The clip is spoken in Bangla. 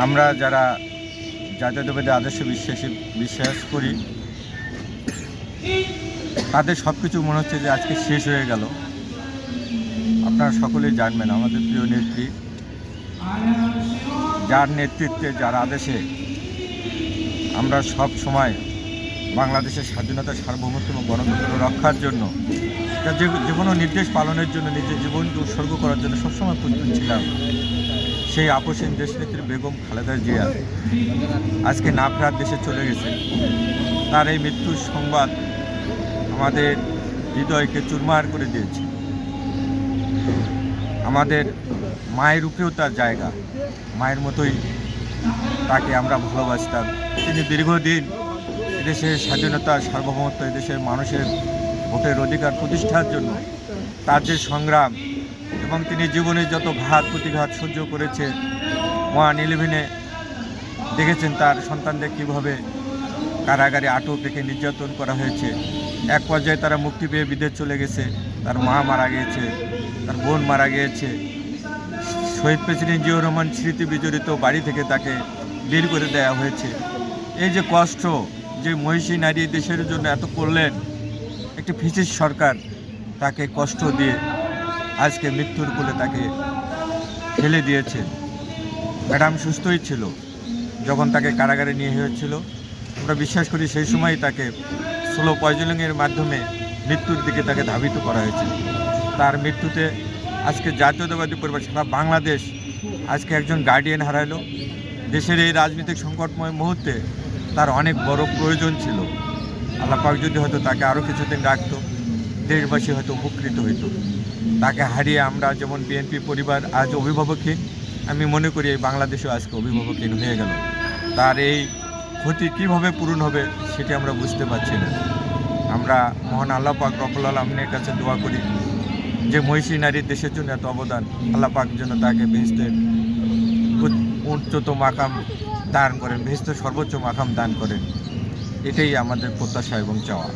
আমরা যারা জাতীয়তাবাদী আদর্শে বিশ্বাস করি তাদের সব কিছু মনে হচ্ছে যে আজকে শেষ হয়ে গেল। আপনারা সকলেই জানবেন আমাদের প্রিয় নেত্রী, যার নেতৃত্বে যার আদেশে আমরা সব সময় বাংলাদেশের স্বাধীনতা, সার্বভৌমত্ব এবং গণতন্ত্র রক্ষার জন্য যে কোনো নির্দেশ পালনের জন্য নিজের জীবনকে উৎসর্গ করার জন্য সবসময় প্রস্তুত ছিলাম। সেই আপসীন দেশনেত্রী বেগম খালেদা জিয়া আজকে না ফেরার দেশে চলে গেছে। তার এই মৃত্যুর সংবাদ আমাদের হৃদয়কে চুরমার করে দিয়েছে। আমাদের মায়ের উপরেও তার জায়গা, মায়ের মতোই তাকে আমরা ভালোবাসতাম। তিনি দীর্ঘদিন এদেশের স্বাধীনতা, সার্বভৌমত্ব, এদেশের মানুষের ভোটের অধিকার প্রতিষ্ঠার জন্য তার যে সংগ্রাম এবং তিনি জীবনে যত ঘাত প্রতিঘাত সহ্য করেছে, 1/11 দেখেছেন তার সন্তানদের কীভাবে কারাগারে আটক রেখে নির্যাতন করা হয়েছে। এক পর্যায়ে তারা মুক্তি পেয়ে বিদেশ চলে গেছে, তার মা মারা গিয়েছে, তার বোন মারা গিয়েছে। শহীদ প্রেসিডেন্ট জিয়াউর রহমান স্মৃতি বিজড়িত বাড়ি থেকে তাকে বের করে দেওয়া হয়েছে। এই যে কষ্ট, যে মহিষী নারী দেশের জন্য এত করলেন, একটি ফ্যাসিস্ট সরকার তাকে কষ্ট দিয়ে আজকে মৃত্যুর কোলে তাকে ফেলে দিয়েছে। ম্যাডাম সুস্থই ছিল যখন তাকে কারাগারে নিয়ে হয়েছিল। আমরা বিশ্বাস করি সেই সময়ই তাকে স্লো পয়জনিংয়ের মাধ্যমে মৃত্যুর দিকে তাকে ধাবিত করা হয়েছে। তার মৃত্যুতে আজকে জাতীয়তাবাদী পরিবার সারা বাংলাদেশ আজকে একজন গার্ডিয়ান হারাইল। দেশের এই রাজনৈতিক সংকটময় মুহূর্তে তার অনেক বড় প্রয়োজন ছিল। আল্লাহ পাক যদি হয়তো তাকে আরও কিছুদিন রাখত, দেশবাসী হয়তো উপকৃত হইত। তাকে হারিয়ে আমরা যেমন বিএনপি পরিবার আজ অভিভাবকহীন, আমি মনে করি এই বাংলাদেশেও আজকে অভিভাবকহীন হয়ে গেল। তার এই ক্ষতি কীভাবে পূরণ হবে সেটি আমরা বুঝতে পারছি না। আমরা মহান আল্লাহ পাক রব্বুল আলামিনের কাছে দোয়া করি যে মহিষী নারীর দেশের জন্য এত অবদান, আল্লাহ পাক যেন তাকে বেহেশতের উচ্চতম মাকাম দান করেন, বেহেশতের সর্বোচ্চ মাকাম দান করেন। এটাই আমাদের প্রত্যাশা এবং চাওয়া।